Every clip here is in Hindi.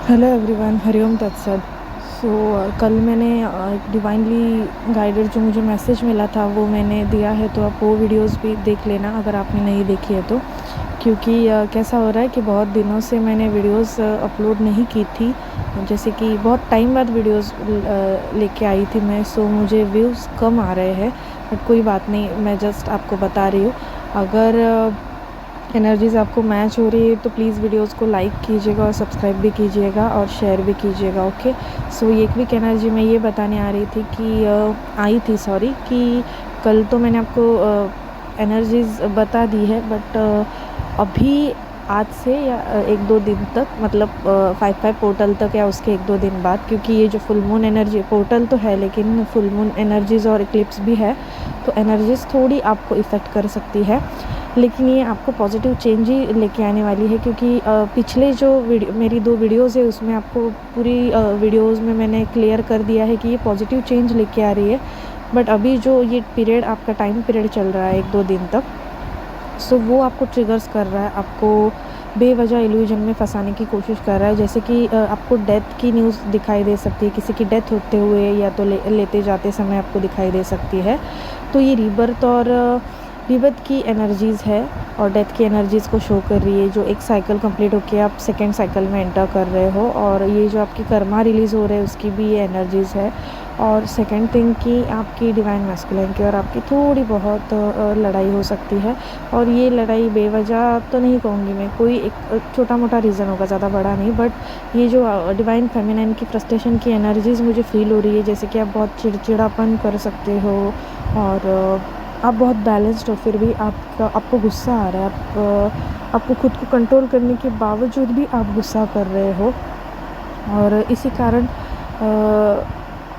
हेलो एवरीवन, हरिओम तत्सद। सो कल मैंने एक डिवाइनली गाइडेड जो मुझे मैसेज मिला था वो मैंने दिया है, तो आप वो वीडियोस भी देख लेना अगर आपने नहीं देखी है तो। क्योंकि कैसा हो रहा है कि बहुत दिनों से मैंने वीडियोस अपलोड नहीं की थी, जैसे कि बहुत टाइम बाद वीडियोस लेके आई थी मैं। सो मुझे व्यूज़ कम आ रहे हैं, बट कोई बात नहीं, मैं जस्ट आपको बता रही हूँ। अगर एनर्जीज़ आपको मैच हो रही है तो प्लीज़ वीडियोस को लाइक कीजिएगा और सब्सक्राइब भी कीजिएगा और शेयर भी कीजिएगा। ओके। सो ये क्विक एनर्जी मैं ये बताने आ रही थी कि कि कल तो मैंने आपको एनर्जीज़ बता दी है, बट अभी आज से या 1-2 दिन तक, मतलब 5-5 पोर्टल तक या उसके 1-2 दिन बाद, क्योंकि ये जो फुल मून एनर्जी पोर्टल तो है लेकिन फुल मून एनर्जीज़ और इक्लिप्स भी है, तो एनर्जीज़ थोड़ी आपको इफ़ेक्ट कर सकती है। लेकिन ये आपको पॉजिटिव चेंज ही लेके आने वाली है, क्योंकि पिछले जो मेरी 2 वीडियोज़ है उसमें आपको पूरी वीडियोज़ में मैंने क्लियर कर दिया है कि ये पॉजिटिव चेंज लेके आ रही है। बट अभी जो ये पीरियड आपका टाइम पीरियड चल रहा है 1-2 दिन तक, सो वो आपको ट्रिगर्स कर रहा है, आपको बेवजह इल्यूजन में फंसाने की कोशिश कर रहा है। जैसे कि आपको डेथ की न्यूज़ दिखाई दे सकती है, किसी की डेथ होते हुए या तो लेते जाते समय आपको दिखाई दे सकती है। तो ये रीबर्थ की एनर्जीज़ है और डेथ की एनर्जीज़ को शो कर रही है, जो एक साइकिल कंप्लीट होके आप सेकेंड साइकिल में एंटर कर रहे हो। और ये जो आपकी कर्मा रिलीज़ हो रहे हैं उसकी भी ये एनर्जीज़ है। और सेकंड थिंग कि आपकी डिवाइन मैस्कुलिन की और आपकी थोड़ी बहुत लड़ाई हो सकती है। और ये लड़ाई बेवजह तो नहीं कहूँगी मैं, कोई एक छोटा मोटा रीज़न होगा, ज़्यादा बड़ा नहीं। बट ये जो डिवाइन फेमिनिन की फ्रस्ट्रेशन की एनर्जीज़ मुझे फ़ील हो रही है, जैसे कि आप बहुत चिड़चिड़ापन कर सकते हो और आप बहुत बैलेंस्ड हो, फिर भी आपको गुस्सा आ रहा है, आपको खुद को कंट्रोल करने के बावजूद भी आप गुस्सा कर रहे हो। और इसी कारण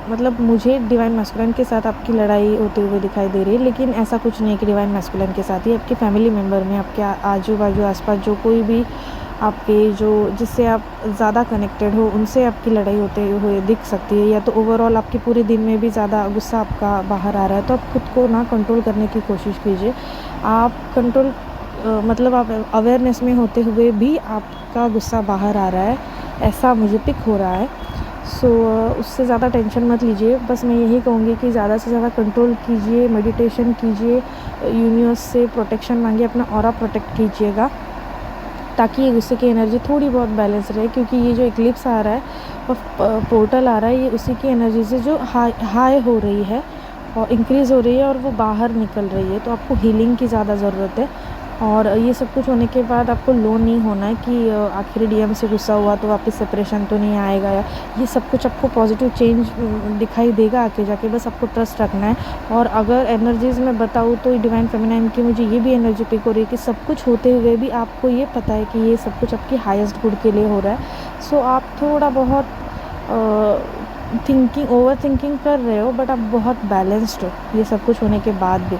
मतलब मुझे डिवाइन मैस्कुलिन के साथ आपकी लड़ाई होते हुए दिखाई दे रही है, लेकिन ऐसा कुछ नहीं है कि डिवाइन मैस्कुलिन के साथ ही, आपके फैमिली मेम्बर में, आपके आजू बाजू आसपास जो कोई भी आपके जो जिससे आप ज़्यादा कनेक्टेड हो उनसे आपकी लड़ाई होते हुए दिख सकती है। या तो ओवरऑल आपके पूरे दिन में भी ज़्यादा गुस्सा आपका बाहर आ रहा है, तो आप खुद को ना कंट्रोल करने की कोशिश कीजिए। आप कंट्रोल मतलब आप अवेयरनेस में होते हुए भी आपका गुस्सा बाहर आ रहा है, ऐसा मुझे पिक हो रहा है। सो उससे ज़्यादा टेंशन मत लीजिए। बस मैं यही कहूँगी कि ज़्यादा से ज़्यादा कंट्रोल कीजिए, मेडिटेशन कीजिए, यूनिवर्स से प्रोटेक्शन मांगिए, अपना ऑरा प्रोटेक्ट कीजिएगा, ताकि ये गुस्से की एनर्जी थोड़ी बहुत बैलेंस रहे। क्योंकि ये जो इक्लिप्स आ रहा है और पोर्टल आ रहा है, ये उसी की एनर्जी से जो हाई हो रही है और इंक्रीज़ हो रही है और वो बाहर निकल रही है, तो आपको हीलिंग की ज़्यादा ज़रूरत है। और ये सब कुछ होने के बाद आपको लो नहीं होना है कि आखिर डीएम से गुस्सा हुआ तो वापस सेपरेशन तो नहीं आएगा, या ये सब कुछ आपको पॉजिटिव चेंज दिखाई देगा आगे जाके, बस आपको ट्रस्ट रखना है। और अगर एनर्जीज़ में बताऊँ तो डिवाइन फेमिनाइन की मुझे ये भी एनर्जी पिक हो रही है कि सब कुछ होते हुए भी आपको ये पता है कि ये सब कुछ आपकी हाईएस्ट गुड के लिए हो रहा है। सो आप थोड़ा बहुत ओवर थिंकिंग कर रहे हो, बट आप बहुत बैलेंस्ड हो ये सब कुछ होने के बाद भी।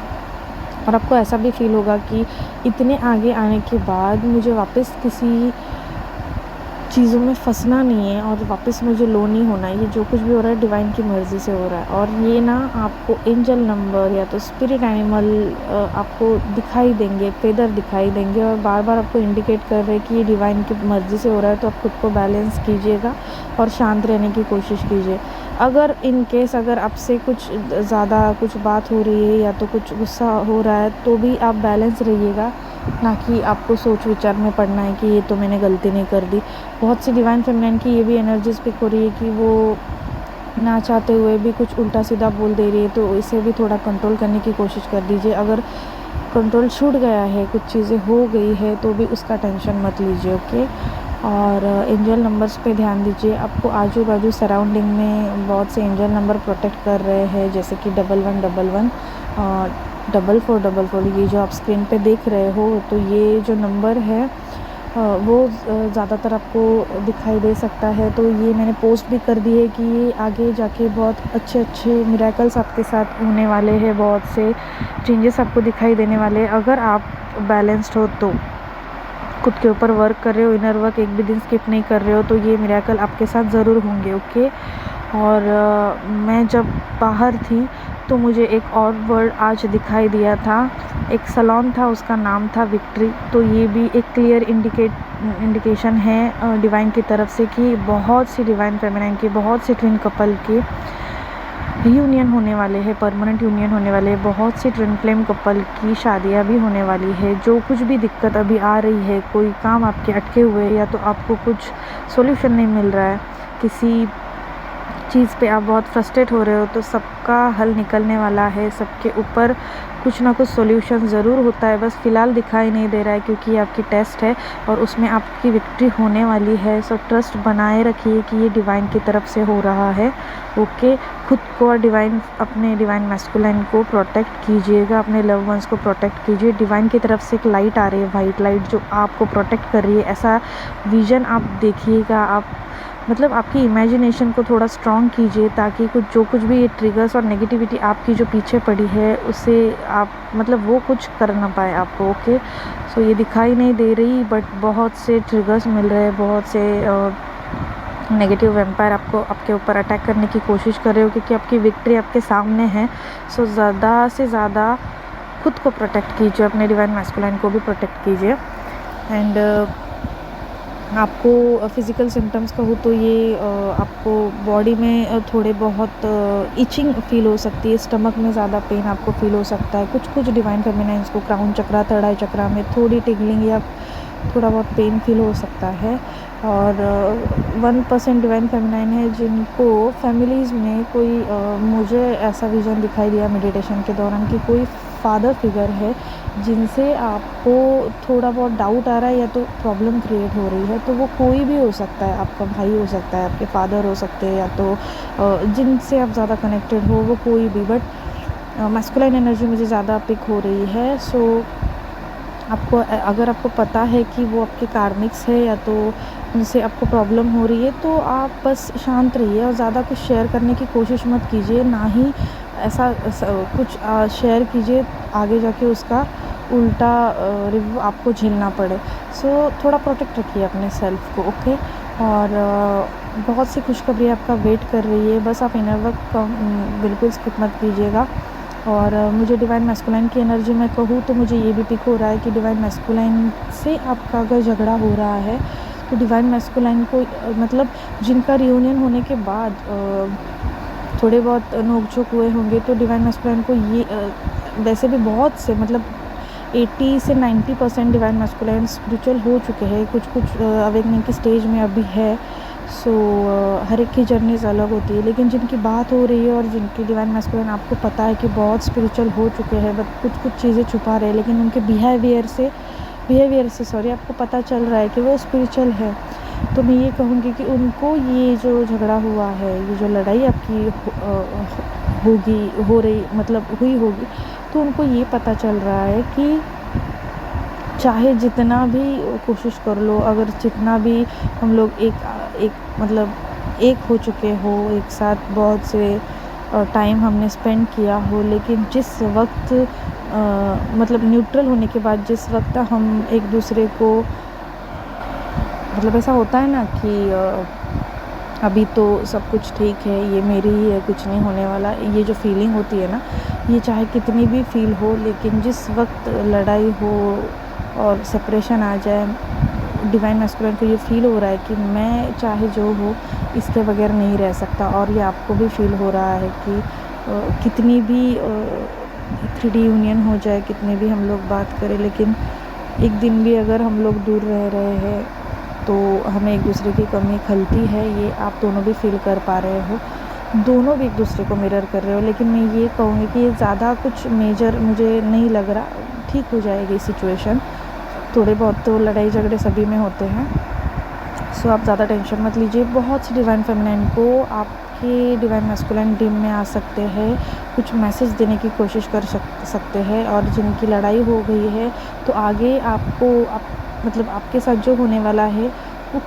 और आपको ऐसा भी फील होगा कि इतने आगे आने के बाद मुझे वापस किसी चीज़ों में फंसना नहीं है और वापस मुझे लो नहीं होना है। ये जो कुछ भी हो रहा है डिवाइन की मर्ज़ी से हो रहा है। और ये ना आपको एंजल नंबर या तो स्पिरिट एनिमल आपको दिखाई देंगे, फेदर दिखाई देंगे और बार बार आपको इंडिकेट कर रहे हैं कि ये डिवाइन की मर्ज़ी से हो रहा है। तो आप खुद को बैलेंस कीजिएगा और शांत रहने की कोशिश कीजिए। अगर इन केस अगर आपसे कुछ ज़्यादा कुछ बात हो रही है या तो कुछ गुस्सा हो रहा है, तो भी आप बैलेंस रहिएगा, ना कि आपको सोच विचार में पड़ना है कि ये तो मैंने गलती नहीं कर दी। बहुत सी डिवाइन फेमिनिन की ये भी एनर्जीज पिक हो रही है कि वो ना चाहते हुए भी कुछ उल्टा सीधा बोल दे रही है, तो इसे भी थोड़ा कंट्रोल करने की कोशिश कर दीजिए। अगर कंट्रोल छूट गया है, कुछ चीज़ें हो गई है, तो भी उसका टेंशन मत लीजिए। ओके। और एंजल नंबर्स पे ध्यान दीजिए। आपको आजू बाजू सराउंडिंग में बहुत से एंजल नंबर प्रोटेक्ट कर रहे हैं, जैसे कि 1111 और 4444। ये जो आप स्क्रीन पे देख रहे हो, तो ये जो नंबर है वो ज़्यादातर आपको दिखाई दे सकता है। तो ये मैंने पोस्ट भी कर दी है कि ये आगे जाके बहुत अच्छे अच्छे मिरेकल्स आपके साथ होने वाले हैं, बहुत से चेंजेस आपको दिखाई देने वाले हैं। अगर आप बैलेंस्ड हो, तो खुद के ऊपर वर्क कर रहे हो, इनर वर्क एक भी दिन स्किप नहीं कर रहे हो, तो ये मिरेकल आपके साथ ज़रूर होंगे। ओके। और मैं जब बाहर थी तो मुझे एक और वर्ड आज दिखाई दिया था। एक सैलून था, उसका नाम था विक्ट्री। तो ये भी एक क्लियर इंडिकेशन है डिवाइन की तरफ से कि बहुत सी डिवाइन फेमिनाइन की, बहुत सी ट्विन कपल की यूनियन होने वाले हैं, परमानेंट यूनियन होने वाले हैं। बहुत सी ट्विन फ्लेम कपल की शादियां भी होने वाली है। जो कुछ भी दिक्कत अभी आ रही है, कोई काम आपके अटके हुए या तो आपको कुछ सॉल्यूशन नहीं मिल रहा है, किसी चीज़ पे आप बहुत फ्रस्ट्रेट हो रहे हो, तो सबका हल निकलने वाला है। सबके ऊपर कुछ ना कुछ सॉल्यूशन ज़रूर होता है, बस फ़िलहाल दिखाई नहीं दे रहा है क्योंकि ये आपकी टेस्ट है और उसमें आपकी विक्ट्री होने वाली है। सो ट्रस्ट बनाए रखिए कि ये डिवाइन की तरफ से हो रहा है। ओके, खुद को और अपने डिवाइन मैस्कुलाइन को प्रोटेक्ट कीजिएगा, अपने लव वंस को प्रोटेक्ट कीजिए। डिवाइन की तरफ से एक लाइट आ रही है, वाइट लाइट, जो आपको प्रोटेक्ट कर रही है। ऐसा विज़न आप देखिएगा। आप मतलब आपकी इमेजिनेशन को थोड़ा स्ट्रॉन्ग कीजिए ताकि जो कुछ भी ये ट्रिगर्स और नेगेटिविटी आपकी जो पीछे पड़ी है उसे आप मतलब वो कुछ कर ना पाए आपको। ओके, सो ये दिखाई नहीं दे रही बट बहुत से ट्रिगर्स मिल रहे हैं, बहुत से नेगेटिव वैम्पायर आपके ऊपर अटैक करने की कोशिश कर रहे हो क्योंकि आपकी विक्ट्री आपके सामने है। सो ज़्यादा से ज़्यादा खुद को प्रोटेक्ट कीजिए, अपने डिवाइन मैस्कुलाइन को भी प्रोटेक्ट कीजिए। एंड आपको फ़िज़िकल सिम्टम्स कहूँ तो ये आपको बॉडी में थोड़े बहुत इचिंग फ़ील हो सकती है, स्टमक में ज़्यादा पेन आपको फ़ील हो सकता है। कुछ डिवाइन फेमिनाइन्स को क्राउन चक्रा, थर्ड आई चक्रा में थोड़ी टिगलिंग या थोड़ा बहुत पेन फ़ील हो सकता है। और 1% डिवाइन फेमिनाइन है जिनको फैमिलीज़ में कोई मुझे ऐसा विज़न दिखाई दिया मेडिटेशन के दौरान कि कोई फादर फिगर है जिनसे आपको थोड़ा बहुत डाउट आ रहा है या तो प्रॉब्लम क्रिएट हो रही है। तो वो कोई भी हो सकता है, आपका भाई हो सकता है, आपके फादर हो सकते हैं, या तो जिनसे आप ज़्यादा कनेक्टेड हो वो कोई भी। बट मैस्कुलाइन एनर्जी मुझे ज़्यादा पिक हो रही है। सो आपको अगर आपको पता है कि वो आपके कार्मिक्स है या तो उनसे आपको प्रॉब्लम हो रही है तो आप बस शांत रहिए और ज़्यादा कुछ शेयर करने की कोशिश मत कीजिए। ना ही ऐसा कुछ शेयर कीजिए आगे जाके उसका उल्टा रिव्यू आपको झेलना पड़े। सो थोड़ा प्रोटेक्ट रखिए अपने सेल्फ को। ओके, और बहुत सी खुशखबरी आपका वेट कर रही है, बस आप इनर वर्क बिल्कुल स्किप मत कीजिएगा। और मुझे डिवाइन मैस्कुलाइन की एनर्जी में कहूँ तो मुझे ये भी पिक हो रहा है कि डिवाइन मैस्कुलाइन से आपका अगर झगड़ा हो रहा है तो डिवाइन मैस्कुलाइन को मतलब जिनका रियूनियन होने के बाद थोड़े बहुत नोक-झोंक हुए होंगे तो डिवाइन मैस्कुलाइन को ये वैसे भी बहुत से मतलब 80 से 90% डिवाइन मैस्कुलाइन स्पिरिचुअल हो चुके हैं। कुछ अवेकनिंग की स्टेज में अभी है। सो हर एक की जर्नीज़ अलग होती है, लेकिन जिनकी बात हो रही है और जिनकी डिवाइन मैस्कुलाइन आपको पता है कि बहुत स्पिरिचुअल हो चुके हैं बट कुछ चीज़ें छुपा रहे हैं, लेकिन उनके बिहेवियर से सॉरी आपको पता चल रहा है कि वो स्पिरिचुअल है। तो मैं ये कहूँगी कि उनको ये जो झगड़ा हुआ है, ये जो लड़ाई आपकी हुई होगी, तो उनको ये पता चल रहा है कि चाहे जितना भी कोशिश कर लो, अगर जितना भी हम लोग एक हो चुके हो, एक साथ बहुत से टाइम हमने स्पेंड किया हो, लेकिन जिस वक्त मतलब न्यूट्रल होने के बाद जिस वक्त हम एक दूसरे को मतलब ऐसा होता है ना कि अभी तो सब कुछ ठीक है, ये मेरी ही है, कुछ नहीं होने वाला, ये जो फीलिंग होती है ना, ये चाहे कितनी भी फील हो, लेकिन जिस वक्त लड़ाई हो और सेपरेशन आ जाए, डिवाइन मैस्कुलाइन को ये फील हो रहा है कि मैं चाहे जो हो इसके बगैर नहीं रह सकता। और ये आपको भी फील हो रहा है कि कितनी भी 3D यूनियन हो जाए, कितने भी हम लोग बात करें, लेकिन एक दिन भी अगर हम लोग दूर रह रहे हैं तो हमें एक दूसरे की कमी खलती है। ये आप दोनों भी फील कर पा रहे हो, दोनों भी एक दूसरे को मिरर कर रहे हो। लेकिन मैं ये कहूँगी कि ये ज़्यादा कुछ मेजर मुझे नहीं लग रहा, ठीक हो जाएगी सिचुएशन। थोड़े बहुत तो लड़ाई झगड़े सभी में होते हैं, सो आप ज़्यादा टेंशन मत लीजिए। बहुत सी डिवाइन फेमिनाइन को आपके डिवाइन मैस्कुलाइन ड्रीम में आ सकते हैं, कुछ मैसेज देने की कोशिश कर सकते हैं। और जिनकी लड़ाई हो गई है तो आगे मतलब आपके साथ जो होने वाला है वो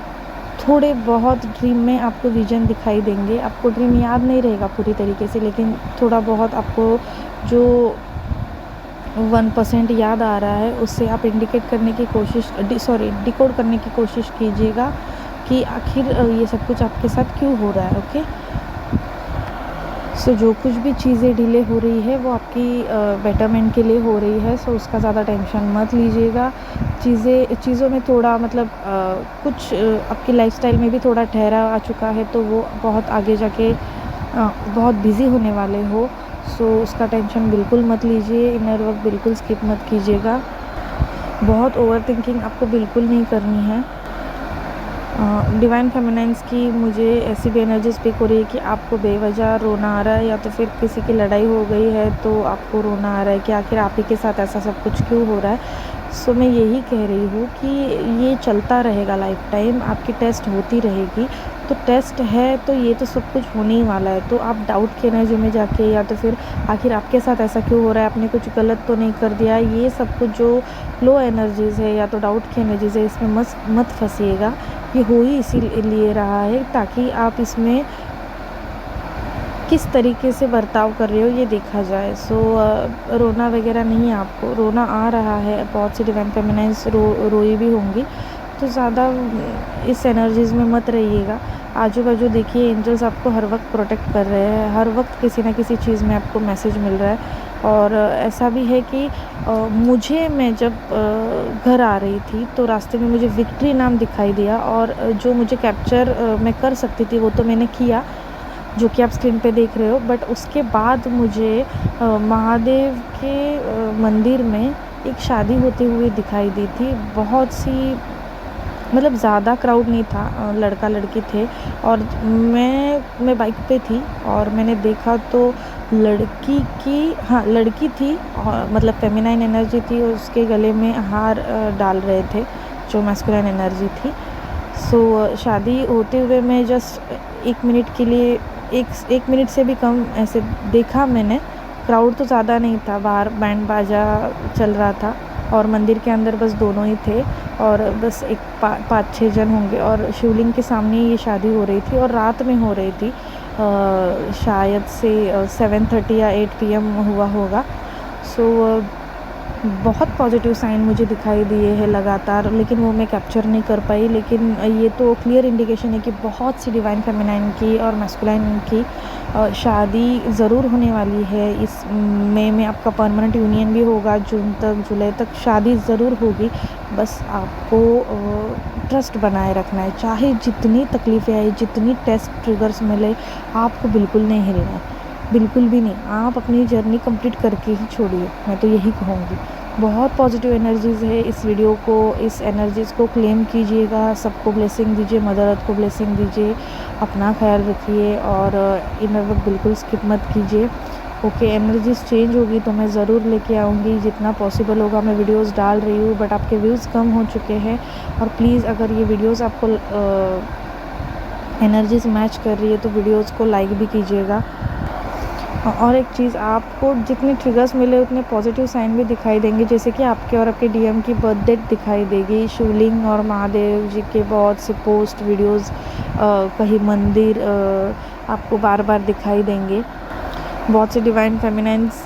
थोड़े बहुत ड्रीम में आपको विजन दिखाई देंगे। आपको ड्रीम याद नहीं रहेगा पूरी तरीके से, लेकिन थोड़ा बहुत आपको जो 1% याद आ रहा है उससे आप इंडिकेट करने की डिकोड करने की कोशिश कीजिएगा कि आखिर ये सब कुछ आपके साथ क्यों हो रहा है। ओके, सो जो कुछ भी चीज़ें डिले हो रही है वो आपकी बेटरमेंट के लिए हो रही है। सो उसका ज़्यादा टेंशन मत लीजिएगा। चीज़ों में थोड़ा मतलब कुछ आपकी लाइफ़स्टाइल में भी थोड़ा ठहराव आ चुका है, तो वो बहुत आगे जाके बहुत बिज़ी होने वाले हो। सो उसका टेंशन बिल्कुल मत लीजिए। इनर वर्क बिल्कुल स्किप मत कीजिएगा। बहुत ओवरथिंकिंग आपको बिल्कुल नहीं करनी है। डिवाइन फेमिनाइन्स की मुझे ऐसी भी एनर्जी स्पीक हो रही है कि आपको बेवजह रोना आ रहा है, या तो फिर किसी की लड़ाई हो गई है तो आपको रोना आ रहा है कि आखिर आप ही के साथ ऐसा सब कुछ क्यों हो रहा है। सो मैं यही कह रही हूँ कि ये चलता रहेगा लाइफ टाइम, आपकी टेस्ट होती रहेगी। तो टेस्ट है तो ये तो सब कुछ होने ही वाला है। तो आप डाउट की एनर्जी में जाके, या तो फिर आखिर आपके साथ ऐसा क्यों हो रहा है, आपने कुछ गलत तो नहीं कर दिया, ये सब कुछ जो लो एनर्जीज़ है या तो डाउट की एनर्जीज़ है, इसमें मत फंसिएगा। ये हो ही इसीलिए रहा है ताकि आप इसमें किस तरीके से बर्ताव कर रहे हो ये देखा जाए। सो रोना वगैरह नहीं है, आपको रोना आ रहा है। बहुत सी डिवाइन फेमिनाइन्स रोई भी होंगी, तो ज़्यादा इस एनर्जीज़ में मत रहिएगा। आजू बाजू देखिए, एंजल्स आपको हर वक्त प्रोटेक्ट कर रहे हैं, हर वक्त किसी ना किसी चीज़ में आपको मैसेज मिल रहा है। और ऐसा भी है कि मैं जब घर आ रही थी तो रास्ते में मुझे विक्ट्री नाम दिखाई दिया, और जो मुझे कैप्चर मैं कर सकती थी वो तो मैंने किया, जो कि आप स्क्रीन पे देख रहे हो। बट उसके बाद मुझे महादेव के मंदिर में एक शादी होती हुई दिखाई दी थी। बहुत सी मतलब ज़्यादा क्राउड नहीं था, लड़का लड़की थे, और मैं बाइक पे थी और मैंने देखा तो लड़की थी, और मतलब फेमिनाइन एनर्जी थी, और उसके गले में हार डाल रहे थे जो मैस्कुलिन एनर्जी थी। सो शादी होते हुए मैं जस्ट 1 मिनट के लिए, एक मिनट से भी कम ऐसे देखा मैंने। क्राउड तो ज़्यादा नहीं था, बाहर बैंड बाजा चल रहा था और मंदिर के अंदर बस दोनों ही थे, और बस एक 5-6 जन होंगे, और शिवलिंग के सामने ये शादी हो रही थी और रात में हो रही थी। शायद से 7:30 या 8 PM हुआ होगा। सो बहुत पॉजिटिव साइन मुझे दिखाई दिए हैं लगातार, लेकिन वो मैं कैप्चर नहीं कर पाई। लेकिन ये तो क्लियर इंडिकेशन है कि बहुत सी डिवाइन फेमिनाइन की और मैस्कुलाइन की शादी ज़रूर होने वाली है। इस मई में आपका परमानेंट यूनियन भी होगा, जून तक, जुलाई तक शादी ज़रूर होगी। बस आपको ट्रस्ट बनाए रखना है, चाहे जितनी तकलीफ़ें आए, जितनी टेस्ट ट्रिगर्स मिले, आपको बिल्कुल नहीं हिलना है, बिल्कुल भी नहीं। आप अपनी जर्नी कंप्लीट करके ही छोड़िए, मैं तो यही कहूँगी। बहुत पॉजिटिव एनर्जीज़ है इस वीडियो को, इस एनर्जीज़ को क्लेम कीजिएगा, सबको ब्लेसिंग दीजिए, मदर अर्थ को ब्लेसिंग दीजिए, अपना ख्याल रखिए, और इनर वर्क बिल्कुल स्किप मत कीजिए। ओके, एनर्जीज़ चेंज होगी तो मैं ज़रूर लेके आऊँगी, जितना पॉसिबल होगा मैं वीडियोज़ डाल रही हूँ, बट आपके व्यूज़ कम हो चुके हैं। और प्लीज़, अगर ये वीडियोज़ आपको एनर्जीज़ मैच कर रही है तो वीडियोज़ को लाइक भी कीजिएगा। और एक चीज़, आपको जितने ट्रिगर्स मिले उतने पॉजिटिव साइन भी दिखाई देंगे, जैसे कि आपके और आपके डीएम की बर्थ डेट दिखाई देगी। शिवलिंग और महादेव जी के बहुत से पोस्ट, वीडियोस, कहीं मंदिर आपको बार बार दिखाई देंगे। बहुत से डिवाइन फेमिनाइन्स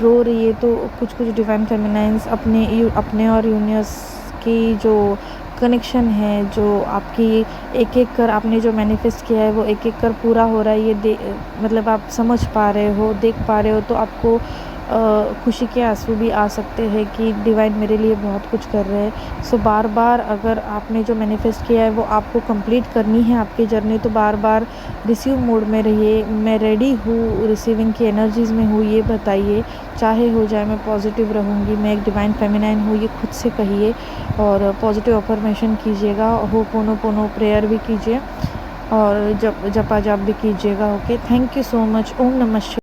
रो रही है, तो कुछ डिवाइन फेमिनाइन्स अपने और यूनिवर्स की जो कनेक्शन है, जो आपकी एक कर आपने जो मैनिफेस्ट किया है वो एक कर पूरा हो रहा है, ये मतलब आप समझ पा रहे हो, देख पा रहे हो, तो आपको खुशी के आंसू भी आ सकते हैं कि डिवाइन मेरे लिए बहुत कुछ कर रहे हैं। सो बार बार अगर आपने जो मैनिफेस्ट किया है वो आपको कंप्लीट करनी है आपकी जर्नी, तो बार बार रिसीव मोड में रहिए। मैं रेडी हूँ, रिसीविंग की एनर्जीज़ में हूँ, ये बताइए। चाहे हो जाए, मैं पॉजिटिव रहूँगी, मैं एक डिवाइन फेमिनाइन हूँ, ये खुद से कहिए, और पॉजिटिव अफर्मेशन कीजिएगा। होपोनोपोनो प्रेयर भी कीजिए, और जपा जाप भी कीजिएगा। Okay, thank you so much. ओम नमः शिवाय।